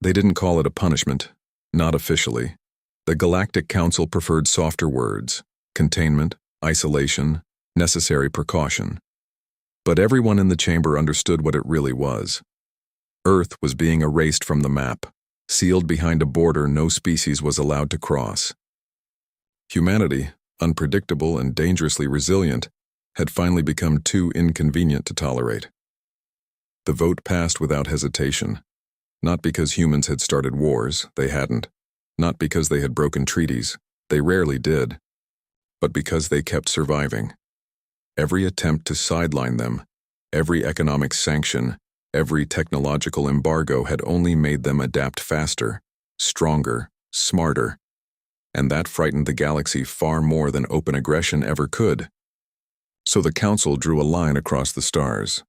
They didn't call it a punishment, not officially. The Galactic Council preferred softer words: containment, isolation, necessary precaution. But everyone in the chamber understood what it really was. Earth was being erased from the map, sealed behind a border no species was allowed to cross. Humanity, unpredictable and dangerously resilient, had finally become too inconvenient to tolerate. The vote passed without hesitation, not because humans had started wars, they hadn't, not because they had broken treaties, they rarely did, but because they kept surviving. Every attempt to sideline them, every economic sanction, every technological embargo had only made them adapt faster, stronger, smarter, and that frightened the galaxy far more than open aggression ever could. So the Council drew a line across the stars.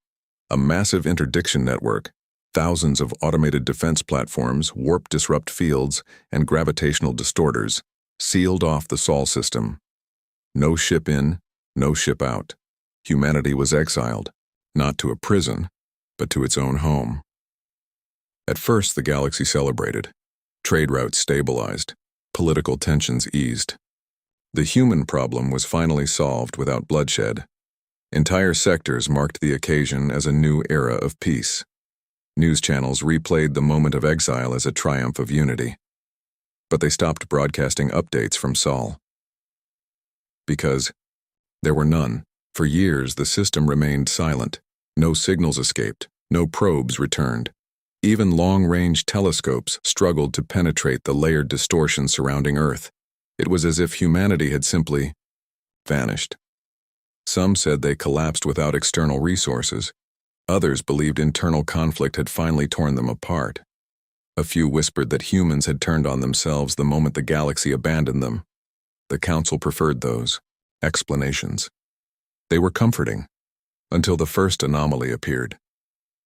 A massive interdiction network, thousands of automated defense platforms, warp-disrupt fields, and gravitational distorters, sealed off the Sol system. No ship in, no ship out. Humanity was exiled, not to a prison, but to its own home. At first, the galaxy celebrated. Trade routes stabilized, political tensions eased. The human problem was finally solved without bloodshed. Entire sectors marked the occasion as a new era of peace. News channels replayed the moment of exile as a triumph of unity. But they stopped broadcasting updates from Sol. Because there were none. For years, the system remained silent. No signals escaped, no probes returned. Even long-range telescopes struggled to penetrate the layered distortion surrounding Earth. It was as if humanity had simply vanished. Some said they collapsed without external resources. Others believed internal conflict had finally torn them apart. A few whispered that humans had turned on themselves the moment the galaxy abandoned them. The Council preferred those explanations. They were comforting, until the first anomaly appeared.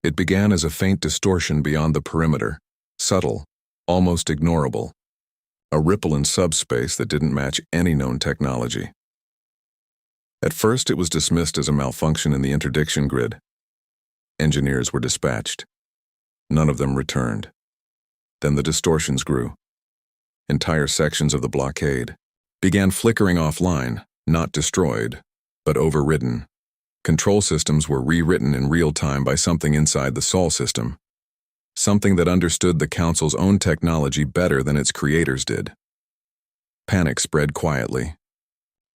It began as a faint distortion beyond the perimeter, subtle, almost ignorable. A ripple in subspace that didn't match any known technology. At first, it was dismissed as a malfunction in the interdiction grid. Engineers were dispatched. None of them returned. Then the distortions grew. Entire sections of the blockade began flickering offline, not destroyed, but overridden. Control systems were rewritten in real time by something inside the Sol system. Something that understood the Council's own technology better than its creators did. Panic spread quietly.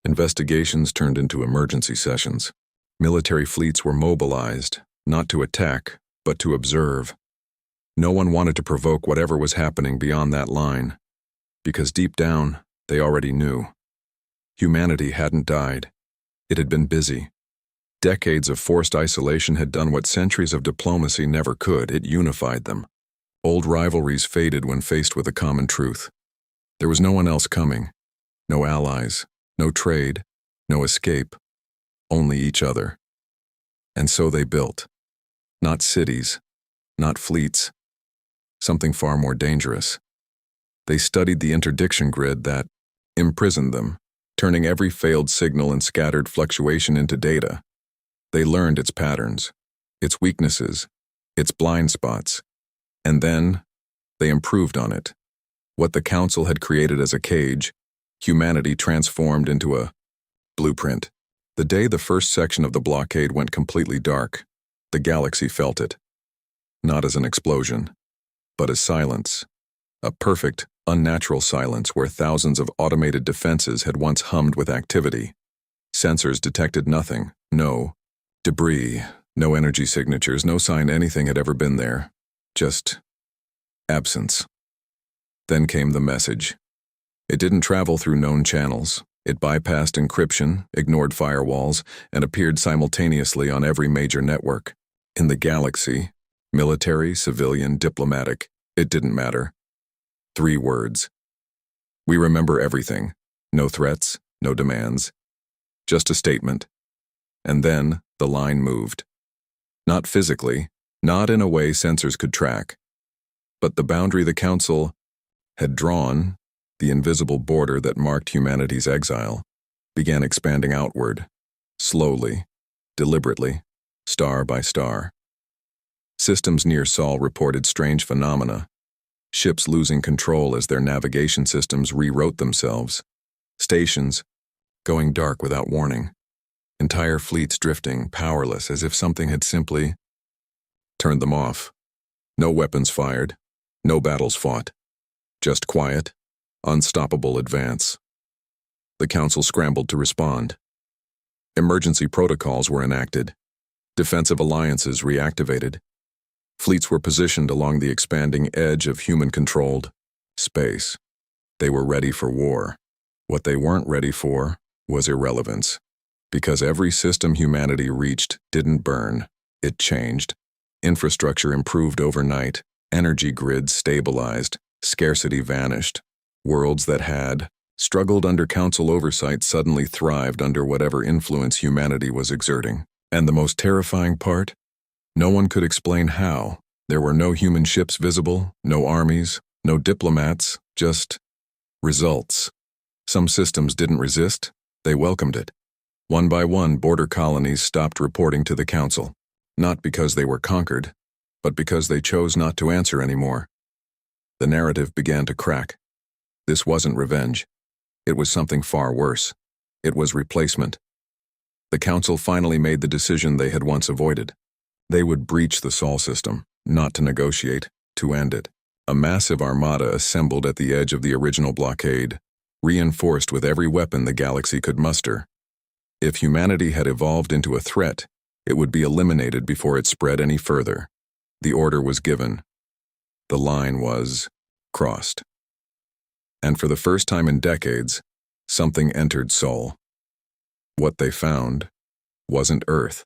Investigations turned into emergency sessions. Military fleets were mobilized, not to attack, but to observe. No one wanted to provoke whatever was happening beyond that line, because deep down, they already knew. Humanity hadn't died. It had been busy. Decades of forced isolation had done what centuries of diplomacy never could. It unified them. Old rivalries faded when faced with a common truth. There was no one else coming. No allies. No trade, no escape, only each other. And so they built. Not cities, not fleets, something far more dangerous. They studied the interdiction grid that imprisoned them, turning every failed signal and scattered fluctuation into data. They learned its patterns, its weaknesses, its blind spots, and then they improved on it. What the Council had created as a cage, humanity transformed into a blueprint. The day the first section of the blockade went completely dark, the galaxy felt it. Not as an explosion, but as silence. A perfect, unnatural silence where thousands of automated defenses had once hummed with activity. Sensors detected nothing, no debris, no energy signatures, no sign anything had ever been there. Just absence. Then came the message. It didn't travel through known channels. It bypassed encryption, ignored firewalls, and appeared simultaneously on every major network. In the galaxy, military, civilian, diplomatic, it didn't matter. 3 words. We remember everything. No threats, no demands. Just a statement. And then the line moved. Not physically, not in a way sensors could track. But the boundary the Council had drawn, the invisible border that marked humanity's exile, began expanding outward, slowly, deliberately, star by star. Systems near Sol reported strange phenomena. ships losing control as their navigation systems rewrote themselves, stations going dark without warning, entire fleets drifting, powerless as if something had simply turned them off. No weapons fired, no battles fought, just quiet, unstoppable advance. The Council scrambled to respond. Emergency protocols were enacted, defensive alliances reactivated. Fleets were positioned along the expanding edge of human-controlled space. They were ready for war. What they weren't ready for was irrelevance. Because every system humanity reached didn't burn, it changed. Infrastructure improved overnight, energy grids stabilized, scarcity vanished. Worlds that had struggled under Council oversight suddenly thrived under whatever influence humanity was exerting. And the most terrifying part? No one could explain how. There were no human ships visible, no armies, no diplomats, just results. Some systems didn't resist, they welcomed it. One by one, border colonies stopped reporting to the Council, not because they were conquered, but because they chose not to answer anymore. The narrative began to crack. This wasn't revenge. It was something far worse. It was replacement. The Council finally made the decision they had once avoided. They would breach the Sol system, not to negotiate, to end it. A massive armada assembled at the edge of the original blockade, reinforced with every weapon the galaxy could muster. If humanity had evolved into a threat, it would be eliminated before it spread any further. The order was given. The line was crossed. And for the first time in decades, something entered Sol. What they found wasn't Earth.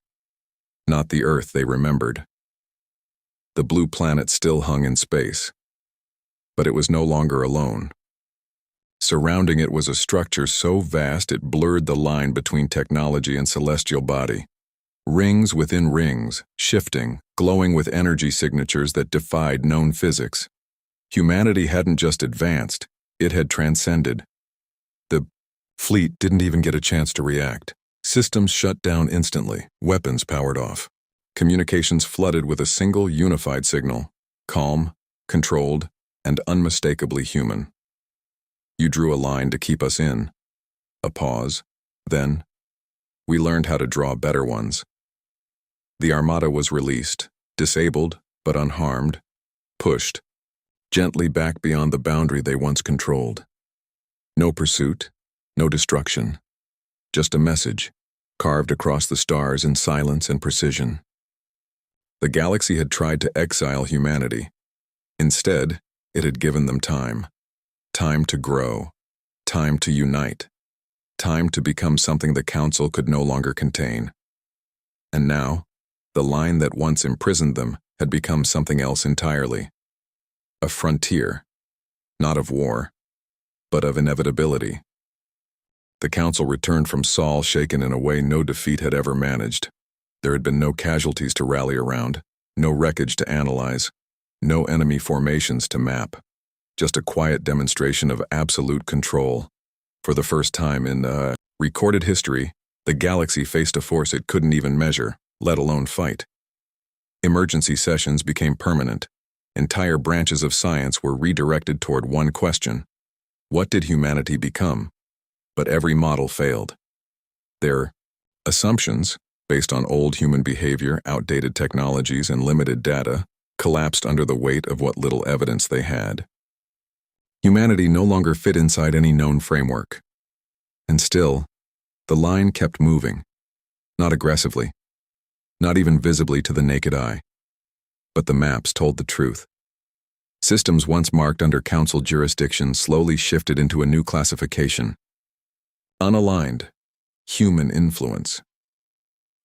Not the Earth they remembered. The blue planet still hung in space, but it was no longer alone. Surrounding it was a structure so vast it blurred the line between technology and celestial body. Rings within rings, shifting, glowing with energy signatures that defied known physics. Humanity hadn't just advanced, it had transcended. The fleet didn't even get a chance to react. Systems shut down instantly, weapons powered off. Communications flooded with a single unified signal, calm, controlled, and unmistakably human. You drew a line to keep us in. A pause. Then, we learned how to draw better ones. The Armada was released, disabled but unharmed, pushed, gently back beyond the boundary they once controlled. No pursuit, no destruction. Just a message, carved across the stars in silence and precision. The galaxy had tried to exile humanity. Instead, it had given them time. Time to grow. Time to unite. Time to become something the Council could no longer contain. And now, the line that once imprisoned them had become something else entirely. A frontier, not of war, but of inevitability. The Council returned from Sol shaken in a way no defeat had ever managed. There had been no casualties to rally around, no wreckage to analyze, no enemy formations to map. Just a quiet demonstration of absolute control. For the first time in recorded history, the galaxy faced a force it couldn't even measure, let alone fight. Emergency sessions became permanent. Entire branches of science were redirected toward one question. What did humanity become? But every model failed. Their assumptions, based on old human behavior, outdated technologies, and limited data, collapsed under the weight of what little evidence they had. Humanity no longer fit inside any known framework. And still, the line kept moving. Not aggressively, not even visibly to the naked eye. But the maps told the truth. Systems once marked under Council jurisdiction slowly shifted into a new classification. Unaligned, human influence.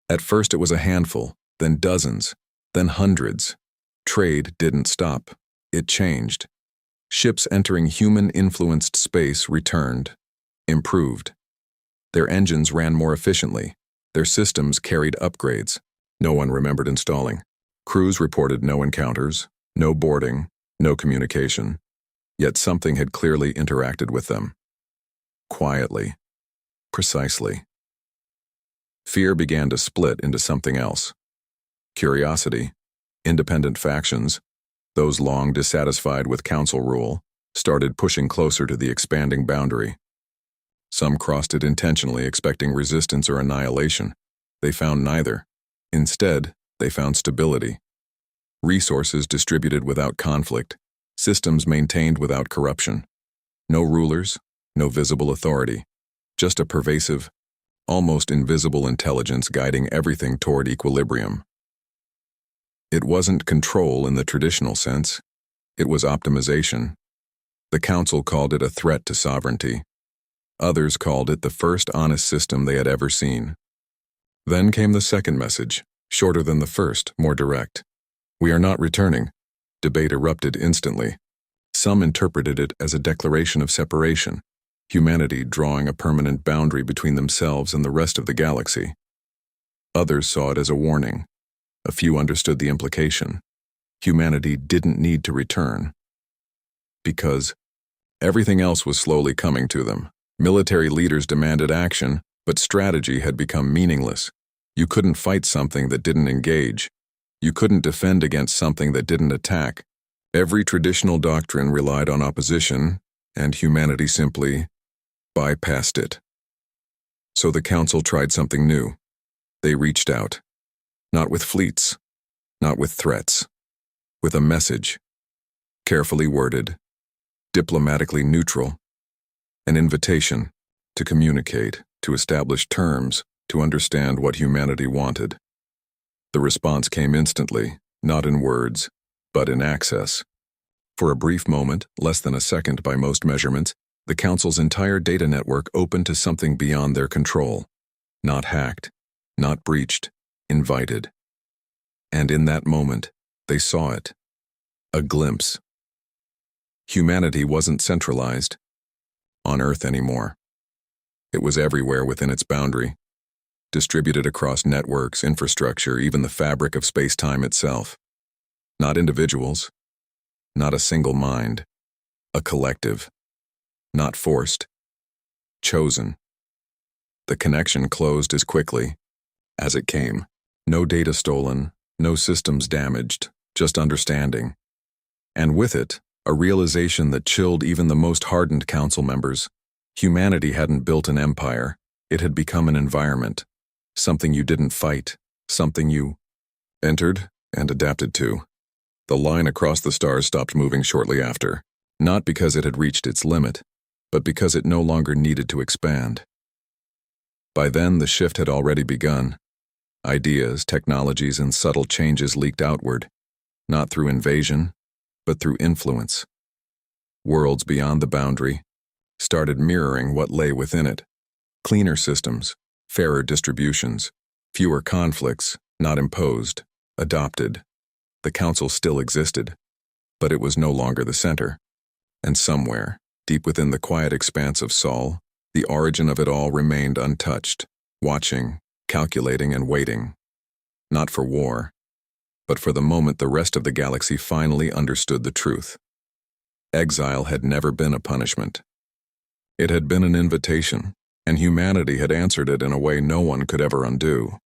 At first it was a handful, then dozens, then hundreds. Trade didn't stop. It changed. Ships entering human-influenced space returned, improved. Their engines ran more efficiently. Their systems carried upgrades. No one remembered installing. Crews reported no encounters, no boarding, no communication. Yet something had clearly interacted with them. Quietly. Precisely. Fear began to split into something else. Curiosity, independent factions, Those long dissatisfied with council rule started pushing closer to the expanding boundary. Some crossed it intentionally, expecting resistance or annihilation. They found neither. Instead, they found stability. Resources distributed without conflict, systems maintained without corruption. No rulers, no visible authority, just a pervasive, almost invisible intelligence guiding everything toward equilibrium. It wasn't control in the traditional sense. It was optimization. The council called it a threat to sovereignty. Others called it the first honest system they had ever seen. Then came the second message, shorter than the first, more direct. "We are not returning." Debate erupted instantly. Some interpreted it as a declaration of separation, humanity drawing a permanent boundary between themselves and the rest of the galaxy. Others saw it as a warning. A few understood the implication. Humanity didn't need to return. Because everything else was slowly coming to them. Military leaders demanded action, but strategy had become meaningless. You couldn't fight something that didn't engage. You couldn't defend against something that didn't attack. Every traditional doctrine relied on opposition, and humanity simply bypassed it. So the council tried something new. They reached out. Not with fleets, not with threats, with a message, carefully worded, diplomatically neutral, an invitation to communicate, to establish terms, to understand what humanity wanted. The response came instantly, not in words, but in access. For a brief moment, less than a second by most measurements, the Council's entire data network opened to something beyond their control. Not hacked, not breached, invited. And in that moment, they saw it. A glimpse. Humanity wasn't centralized on Earth anymore. It was everywhere within its boundary, distributed across networks, infrastructure, even the fabric of space-time itself. Not individuals, not a single mind, a collective. Not forced, chosen. The connection closed as quickly as it came. No data stolen, no systems damaged, just understanding. And with it, a realization that chilled even the most hardened council members. Humanity hadn't built an empire, it had become an environment. Something you didn't fight, something you entered and adapted to. The line across the stars stopped moving shortly after, not because it had reached its limit, but because it no longer needed to expand. By then, the shift had already begun. Ideas, technologies, and subtle changes leaked outward, not through invasion, but through influence. Worlds beyond the boundary started mirroring what lay within it. Cleaner systems, fairer distributions, fewer conflicts, not imposed, adopted. The council still existed, but it was no longer the center. And somewhere, deep within the quiet expanse of Sol, the origin of it all remained untouched, watching, calculating, and waiting. Not for war, but for the moment the rest of the galaxy finally understood the truth. Exile had never been a punishment. It had been an invitation, and humanity had answered it in a way no one could ever undo.